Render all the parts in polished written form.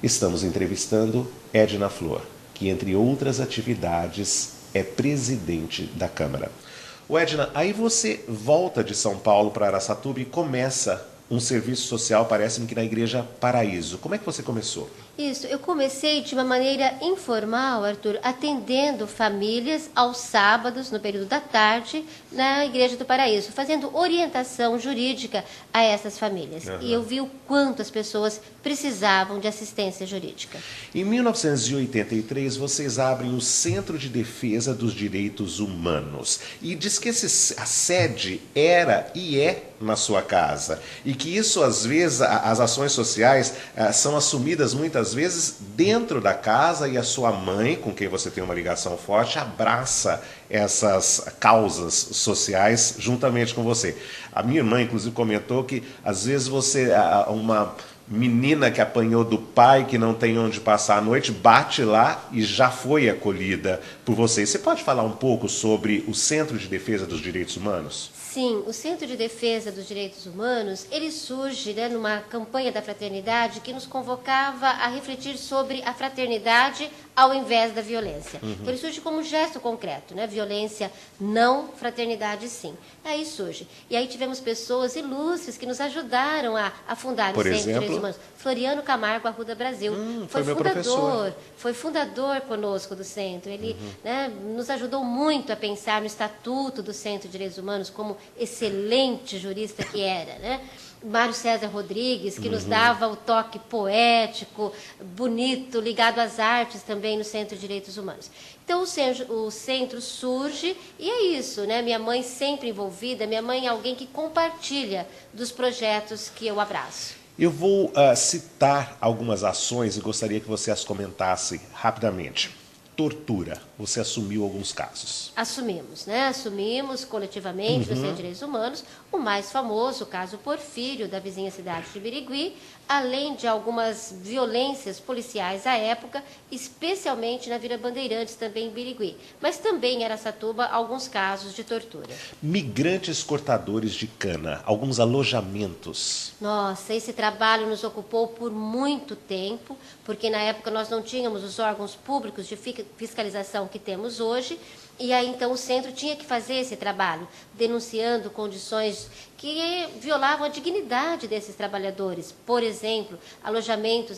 Estamos entrevistando Edna Flor, que, entre outras atividades, é presidente da Câmara. Ô Edna, aí você volta de São Paulo para Araçatuba e começa um serviço social, parece-me que na Igreja Paraíso. Como é que você começou? Isso, eu comecei de uma maneira informal, Arthur, atendendo famílias aos sábados, no período da tarde, na Igreja do Paraíso, fazendo orientação jurídica a essas famílias. Uhum. E eu vi o quanto as pessoas precisavam de assistência jurídica. Em 1983, vocês abrem o Centro de Defesa dos Direitos Humanos. E diz que a sede era e é na sua casa. E que isso, às vezes, as ações sociais são assumidas muitas vezes dentro da casa e a sua mãe, com quem você tem uma ligação forte, abraça essas causas sociais juntamente com você. A minha irmã, inclusive, comentou que, às vezes, uma menina que apanhou do pai, que não tem onde passar a noite, bate lá e já foi acolhida por vocês. Você pode falar um pouco sobre o Centro de Defesa dos Direitos Humanos? Sim, o Centro de Defesa dos Direitos Humanos, ele surge numa campanha da fraternidade que nos convocava a refletir sobre a fraternidade ao invés da violência. Então ele surge como um gesto concreto, né? Violência não, fraternidade sim. Aí surge. E aí tivemos pessoas ilustres que nos ajudaram a fundar o Centro de Direitos Humanos. Floriano Camargo Arruda Brasil. Foi meu professor. Foi fundador conosco do centro. Ele nos ajudou muito a pensar no Estatuto do Centro de Direitos Humanos como excelente jurista que era, né? Mário César Rodrigues, que nos dava o toque poético, bonito, ligado às artes também no Centro de Direitos Humanos. Então o centro surge e é isso, né? Minha mãe sempre envolvida, minha mãe é alguém que compartilha dos projetos que eu abraço. Eu vou citar algumas ações e gostaria que você as comentasse rapidamente. Tortura, você assumiu alguns casos. Assumimos, né? Assumimos coletivamente no Centro de Direitos Humanos, o mais famoso, o caso Porfírio, da vizinha cidade de Birigui, além de algumas violências policiais à época, especialmente na Vila Bandeirantes, também em Birigui. Mas também em Araçatuba, alguns casos de tortura. Migrantes cortadores de cana, alguns alojamentos. Nossa, esse trabalho nos ocupou por muito tempo, porque na época nós não tínhamos os órgãos públicos de fiscalização que temos hoje, e aí então o centro tinha que fazer esse trabalho, denunciando condições que violavam a dignidade desses trabalhadores. Por exemplo, alojamentos,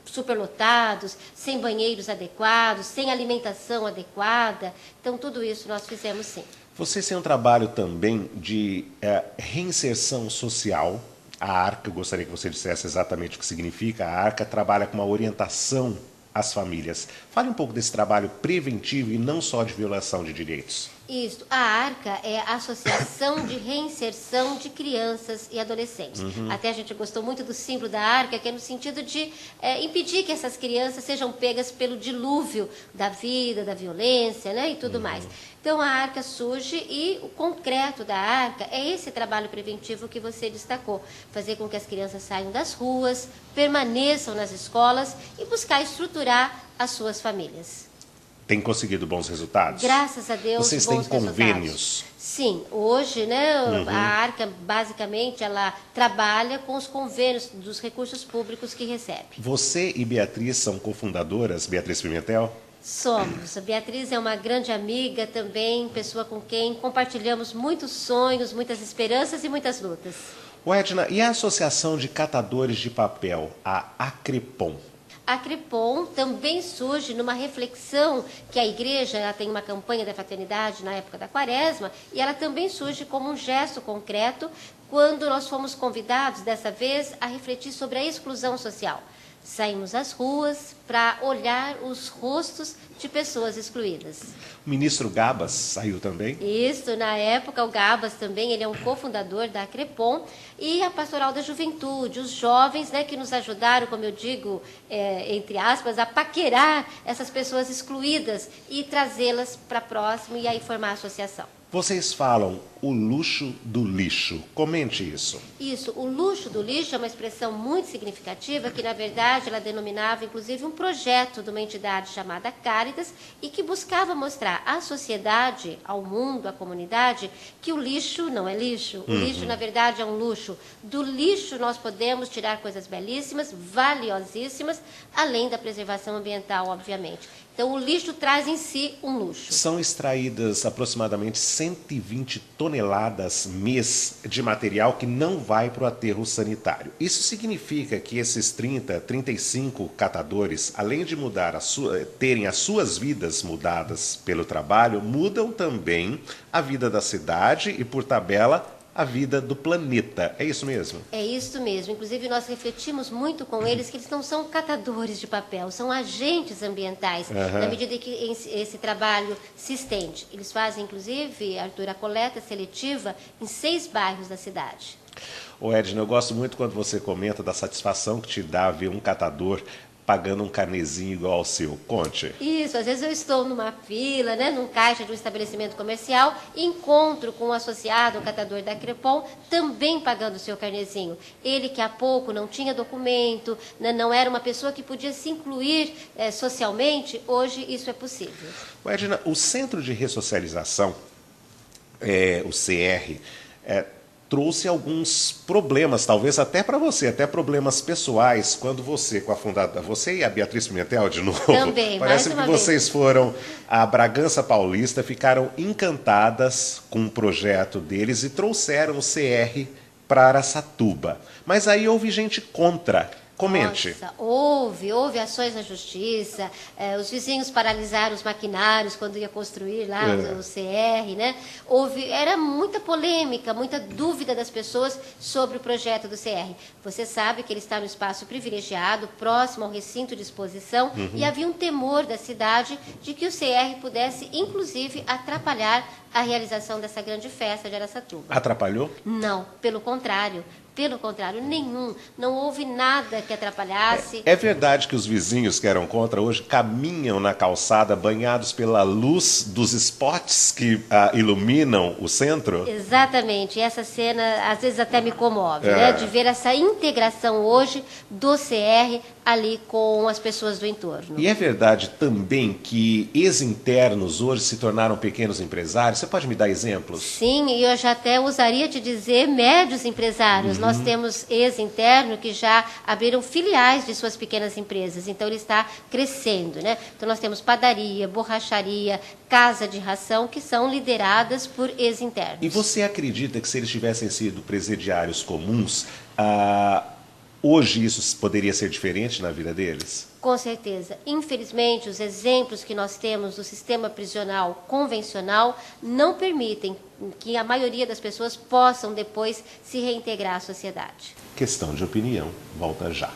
superlotados, sem banheiros adequados, sem alimentação adequada. Então tudo isso nós fizemos sim. Vocês têm um trabalho também de reinserção social. A ARCA, eu gostaria que você dissesse exatamente o que significa. A ARCA trabalha com uma orientação às famílias. Fale um pouco desse trabalho preventivo e não só de violação de direitos. Isso. A ARCA é a Associação de Reinserção de Crianças e Adolescentes. Até a gente gostou muito do símbolo da ARCA, que é no sentido de impedir que essas crianças sejam pegas pelo dilúvio da vida, da violência, né, e tudo mais. Então, a ARCA surge e o concreto da ARCA é esse trabalho preventivo que você destacou. Fazer com que as crianças saiam das ruas, permaneçam nas escolas e buscar estruturar as suas famílias. Tem conseguido bons resultados? Graças a Deus, vocês bons têm convênios? Resultados. Sim, hoje, né, a ARCA, basicamente, ela trabalha com os convênios dos recursos públicos que recebe. Você e Beatriz são cofundadoras, Beatriz Pimentel? Somos. A Beatriz é uma grande amiga também, pessoa com quem compartilhamos muitos sonhos, muitas esperanças e muitas lutas. Edna, e a Associação de Catadores de Papel, a ACREPOM? A Crepom também surge numa reflexão que a igreja ela tem uma campanha da fraternidade na época da Quaresma e ela também surge como um gesto concreto quando nós fomos convidados, dessa vez, a refletir sobre a exclusão social. Saímos às ruas para olhar os rostos de pessoas excluídas. O ministro Gabas saiu também? Isso, na época o Gabas também, ele é um cofundador da Crepom e a Pastoral da Juventude, os jovens, né, que nos ajudaram, como eu digo, entre aspas, a paquerar essas pessoas excluídas e trazê-las para próximo e aí formar a associação. Vocês falam o luxo do lixo. Comente isso. Isso, o luxo do lixo é uma expressão muito significativa que, na verdade, ela denominava, inclusive, um projeto de uma entidade chamada Cáritas e que buscava mostrar à sociedade, ao mundo, à comunidade, que o lixo não é lixo. O lixo, na verdade, é um luxo. Do lixo nós podemos tirar coisas belíssimas, valiosíssimas, além da preservação ambiental, obviamente. Então, o lixo traz em si um luxo. São extraídas aproximadamente 120 toneladas mês de material que não vai para o aterro sanitário. Isso significa que esses 35 catadores, além de terem as suas vidas mudadas pelo trabalho, mudam também a vida da cidade e, por tabela, a vida do planeta. É isso mesmo? É isso mesmo. Inclusive, nós refletimos muito com eles que eles não são catadores de papel, são agentes ambientais, na medida em que esse trabalho se estende. Eles fazem, inclusive, Arthur, a coleta seletiva em 6 bairros da cidade. Ô Edna, eu gosto muito quando você comenta da satisfação que te dá ver um catador pagando um carnezinho igual ao seu. Conte. Isso, às vezes eu estou numa fila, né, num caixa de um estabelecimento comercial, e encontro com um associado, um catador da Crepom, também pagando o seu carnezinho. Ele que há pouco não tinha documento, né, não era uma pessoa que podia se incluir socialmente, hoje isso é possível. Edna, o Centro de Ressocialização, o CR, trouxe alguns problemas, talvez até para você, até problemas pessoais, quando você, com a fundadora, você e a Beatriz Pimentel, de novo, também, parece que vocês foram à Bragança Paulista, ficaram encantadas com o projeto deles e trouxeram o CR para Araçatuba. Mas aí houve gente contra. Comente. Nossa, houve ações na justiça, os vizinhos paralisaram os maquinários quando ia construir lá o CR, né? Era muita polêmica, muita dúvida das pessoas sobre o projeto do CR. Você sabe que ele está no espaço privilegiado, próximo ao recinto de exposição, e havia um temor da cidade de que o CR pudesse, inclusive, atrapalhar a realização dessa grande festa de Araçatuba. Atrapalhou? Não, pelo contrário. Pelo contrário, nenhum. Não houve nada que atrapalhasse. É verdade que os vizinhos que eram contra hoje caminham na calçada banhados pela luz dos spots que iluminam o centro? Exatamente. E essa cena, às vezes, até me comove, né? De ver essa integração hoje do CR ali com as pessoas do entorno. E é verdade também que ex-internos hoje se tornaram pequenos empresários? Você pode me dar exemplos? Sim, e eu já até usaria te dizer médios empresários. Nós temos ex-interno que já abriram filiais de suas pequenas empresas, então ele está crescendo, né? Então nós temos padaria, borracharia, casa de ração, que são lideradas por ex-internos. E você acredita que se eles tivessem sido presidiários comuns, hoje isso poderia ser diferente na vida deles? Com certeza. Infelizmente, os exemplos que nós temos do sistema prisional convencional não permitem que a maioria das pessoas possam depois se reintegrar à sociedade. Questão de opinião. Volta já.